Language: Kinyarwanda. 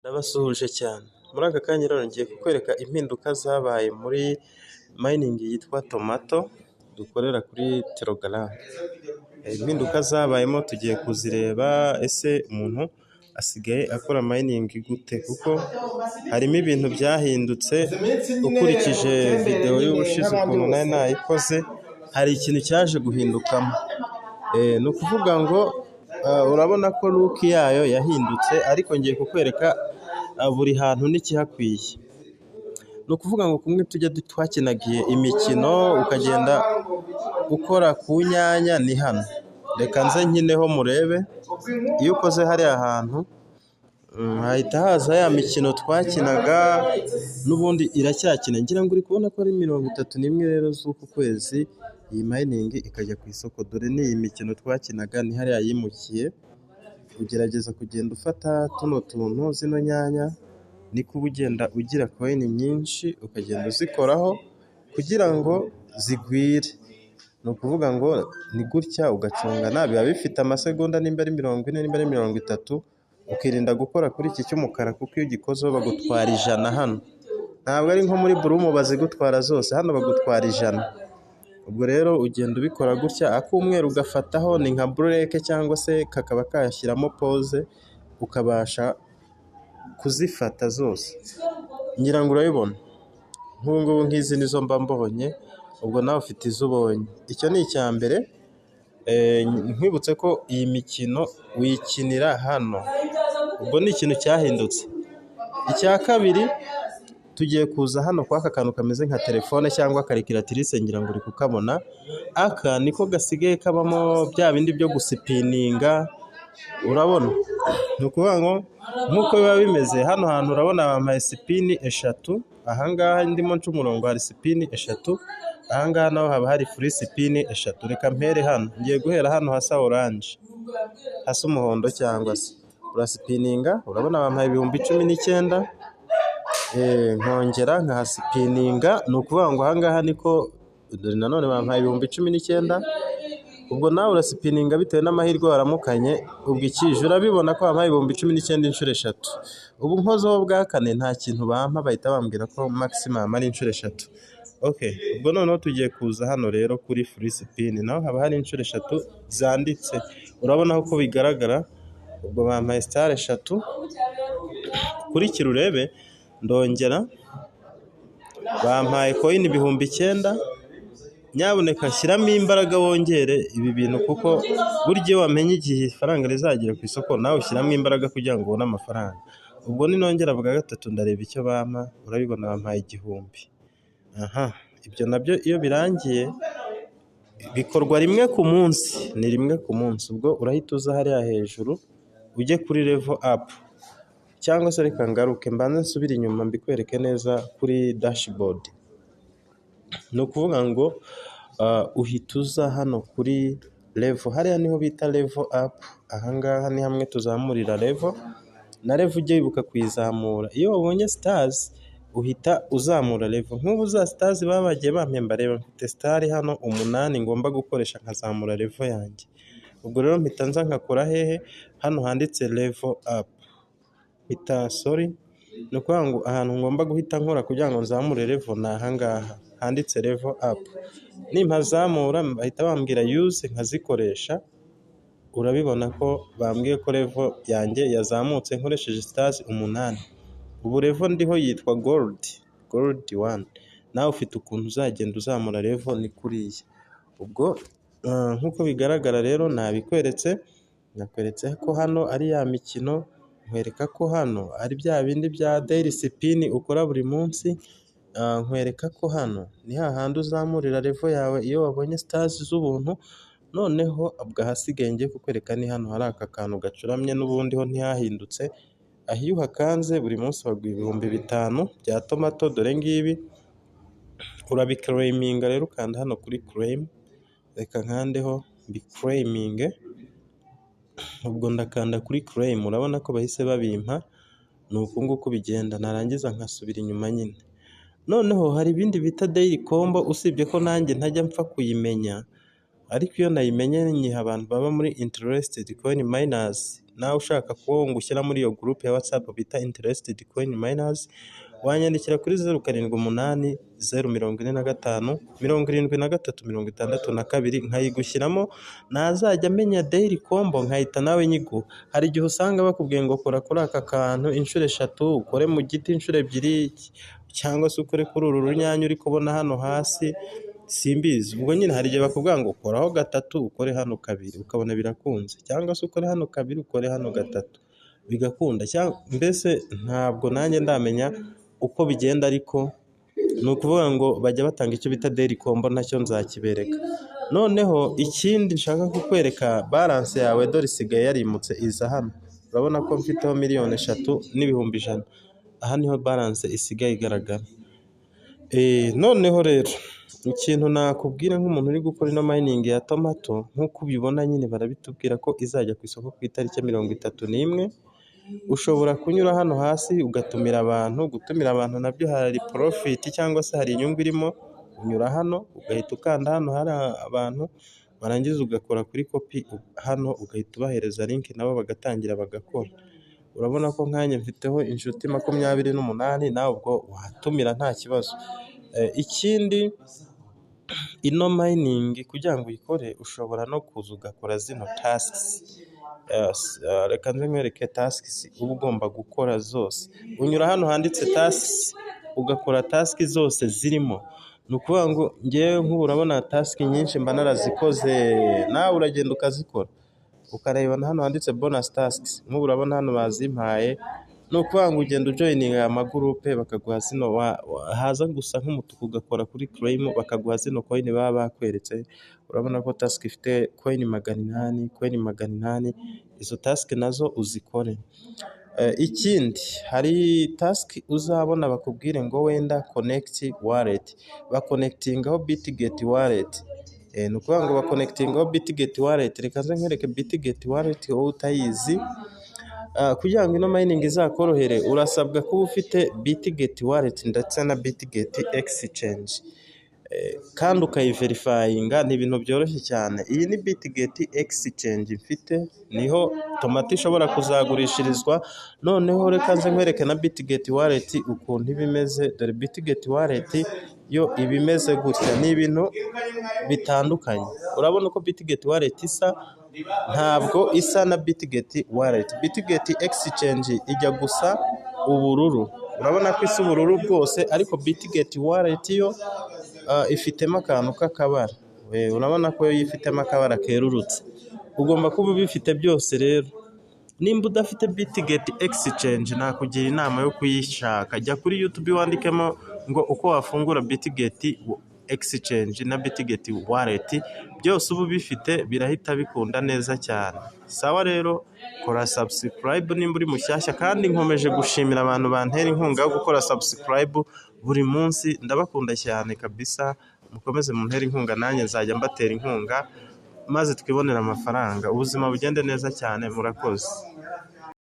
Ndabasuhuje cyane. Muri aka kanya rero ngiye kukwereka impinduka zabaye muri mining yitwa Tomato dukorera kuri Telegram. Impinduka zabayemo tugiye kuzireba, ese umuntu asigaye akora mining gute, kuko harimo ibintu byahindutse. Ukurikije video y'ubushize ukuntu nari nayikoze, hari ikintu cyaje guhindukamo. Ni ukuvuga ngo urabona ko look yayo yahindutse, ariko ngiye kukwereka buri hantu n'ikihakwiye. Ni ukuvuga ngo kumwe tujya twakinagiye imikino ukagenda ukora ku nyanya, ni hano. Reka nze nkineho murebe. Iyo ukoze hariya hantu hahita haza ya mikino twakinaga, n'ubundi iracyakina. Ngira ngo uri kubona ko ari 31 rero z'uku kwezi iyi mining ikajya ku isoko. Dore ni iyi mikino twakinaga, ni hariya yimukiye. Ugerageza kugenda ufata tuno tuntu, zino nyanya, niko ugenda ugira coin nyinshi ukagenda uzikoraho kugira ngo zigwire. Ni ukuvuga ngo ni gutya ugacungana, biba bifite amasegonda nimba ari 40 nimba ari 30, ukirinda gukora kuri iki cy'umukara, kuko iyo ugikozeho bagutwara 100 hano. Ntabwo ari nko muri Brumo bazigutwara zose, hano bagutwara 100. Ubwo rero ugenda ubikora gutya, akumweru ugafataho, ni nka break cyangwa se kakaba kashyiramo pause, ukabasha kuzifata zose. Ngira ngo urabibona, nk'ubu ngubu nk'izi nizo mba mbonye, ubwo nawe ufite izo ubonye. Icyo ni icya mbere. Nkwibutse ko iyi mikino wikinira hano, ubwo ni ikintu cyahindutse. Icya kabiri, tugiye kuza hano kwa aka kantu kameze nka telefone cyangwa calculatrice, ngira ngo uri kukabona. Aka niko gasigaye kabamo bya bindi byo gusipininga, urabona. Ni ukuvuga ngo nk'uko biba bimeze hano hantu, urabona bampaye sipini 3. Ahangaha ndimo nca umurongo hari sipini 3, ahangaha naho haba hari free sipini 3. Reka mpere hano, ngiye guhera hano hasa orange, hasa umuhondo cyangwa se urasipininga. Urabona bampaye 19,000. Nkongera nkahasipininga. Ni ukuvuga ngo ahangaha niko, dore nanone bampaye 19,000. Ubwo nawe urasipininga bitewe n'amahirwe waramukanye. Ubwo ikije urabibona ko bampaye 19,000 inshuro 3. Ubu nkozeho bwa kane nta kintu bampa, bahita bambwira ko maximum ari inshuro 3. Okay, ubwo noneho tugiye kuza hano rero kuri free spin, naho haba hari inshuro 3 zanditse. Urabona uko bigaragara. Ubwo bampaye star 3. Kurikira urebe, ndongera bampaye coin 9,000. Nyabuneka shyiramo imbaraga wongere ibi bintu, kuko buryo wamenye igihe ifaranga rizagira ku isoko, nawe ushyiramo imbaraga kugira ngo ubone amafaranga. Ubwo ninongera bwa gatatu ndareba icyo bampa. Urabibona bampaye 1,000. Ibyo nabyo iyo birangiye bikorwa rimwe ku munsi, ni rimwe ku munsi. Ubwo urahita uza hariya hejuru ujye kuri level up, cyangwa se reka ngaruke mbanze nsubire inyuma mbikwereke neza kuri dashboard. Ni ukuvuga ngo uhita uza hano kuri level, hariya niho bita level up. Ahangaha ni hamwe tuzamurira level, na level ujye wibuka kuyizamura. Iyo wabonye stars uhita uzamura level. Nk'ubu za stars babagiye bampemba, reba mfite star hano 8 ngomba gukoresha nkazamura level yanjye. Ubwo rero mpita nza nkakora hehe, hano handitse level up. Ni ukuvuga ngo ahantu ngomba guhita nkora kugira ngo nzamure level ni ahangaha handitse level up. Nimpazamura bahita bambwira use, nkazikoresha. Urabibona ko bambwiye ko level yanjye yazamutse nkoresheje stars 8. Ubu level ndiho yitwa gold 1. Nawe ufite ukuntu uzagenda uzamura level ni kuriya. Ubwo nk'uko bigaragara rero nabikweretse. Nakweretse ko hano ari ya mikino, nkwereka ko hano ari bya bindi bya daily spin ukora buri munsi. Nkwereka ko hano ni hahandi uzamurira level yawe iyo wabonye stars z'ubuntu. Noneho abwahasigaye ngiye kukwereka ni hano hari aka kantu gacuramye, n'ubundi ho ntihahindutse. Aho iyo uhakanze buri munsi baguha 5,000 bya tomato. Dore ngibi urabiclaiminga rero, ukanda hano kuri claim. Reka nkandeho mbiclaiminge. Ubwo ndakanda kuri claim, urabona ko bahise babimpa. Ni uku nguku bigenda, narangiza nkasubira inyuma nyine. Noneho hari ibindi bita daily combo, usibye ko nanjye ntajya mpfa kuyimenya, ariko iyo nayimenye nyiha abantu baba muri interested coin miners nawe ushaka ko ngushyira muri iyo groupe ya WhatsApp bita interested coin miners, wanyandikira kuri 078 045 73 62 nkayigushyiramo, nazajya amenya daily combo nkahita nawe nyigu. Hari igihe usanga bakubwiye ngo kora kuri aka kantu inshuro 3, ukore mu giti inshuro 2, cyangwa se ukore kuri uru runyanya uri kubona hano hasi, simbizi. Ubwo nyine hari igihe bakubwira ngo koraho 3 ukore hano 2 ukabona birakunze, cyangwa se ukore hano 2 ukore hano 3 bigakunda. Mbese ntabwo nanjye ndamenya uko bigenda, ariko ni ukuvuga ngo bajya batanga icyo bita daily combo, nacyo nzakibereka. Noneho ikindi nshaka kukwereka, balance yawe dore isigaye yarimutse iza hano. Urabona ko mfiteho 3,100,000. Aha niho balance isigaye igaragara. Noneho rero ikintu nakubwira nk'umuntu uri gukora ino mining ya tomato, nk'uko ubibona nyine barabitubwira ko izajya ku isoko ku itariki 31. Ushobora kunyura hano hasi ugatumira abantu. Gutumira abantu nabyo hari profit cyangwa se hari inyungu irimo. Unyura hano ugahita ukanda hano hari abantu, barangiza ugakora kuri copy hano, ugahita ubahereza link nabo bagatangira bagakora. Urabona ko nkanye mfiteho inshuti 28, nawe ubwo watumira nta kibazo. Ikindi, ino mining kugira ngo uyikore ushobora no kuza ugakora zino tasks. Reka nkwereke tasks uba ugomba gukora zose. Unyura hano handitse tasks ugakora task zose zirimo. Ni ukuvuga ngo ngewe nk'ubu urabona task nyinshi mba narazikoze, nawe uragenda ukazikora. Ukareba hano handitse bonus tasks, nk'ubu urabona hano bazimpaye. Ni ukuvuga ngo ugenda ujoininga amagurupe bakaguha zino, haza gusa nk'umutuku ugakora kuri claim bakaguha zino coin baba bakweretse. Urabona ko task ifite coin 800. Izo task nazo uzikore. Ikindi, hari task uzabona bakubwire ngo wenda connect wallet, bakonectingaho Bitget wallet. Ni ukuvuga ngo bakonectingaho Bitget wallet. Reka nkwereke Bitget wallet wowe utayizi. Kugira ngo ino mining izakorohere urasabwa kuba ufite Bitget wallet ndetse na Bitget exchange, kandi ukayiverifyinga. Ni ibintu byoroshye cyane. Iyi ni Bitget exchange mfite, niho tomato ishobora kuzagurishirizwa. Noneho reka nkwereke na Bitget wallet ukuntu ibimeze. Dore Bitget wallet yo ibimeze gutya, ni ibintu bitandukanye. Urabona uko Bitget wallet isa, ntabwo isa na Bitget wallet. Bitget exchange ijya gusa ubururu, urabona ko isa ubururu bwose, ariko Bitget wallet yo ifitemo akantu k'akabara. Urabona ko yo ifitemo akabara kerurutse. Ugomba kuba ubifite byose rero. Nimba udafite Bitget exchange, nakugira inama yo kuyishaka. Jya kuri YouTube wandikemo ngo uko wafungura Bitget exchange na Bitget wallet, byose ubu bifite birahita bikunda neza cyane. Sawa rero, kora subscribe nimba uri mushyashya, kandi nkomeje gushimira abantu bantera inkunga yo gukora subscribe buri munsi. Ndabakunda cyane kabisa. Mukomeze muntera inkunga, nanjye nzajya mbatera inkunga maze twibonera amafaranga, ubuzima bugende neza cyane. Murakoze.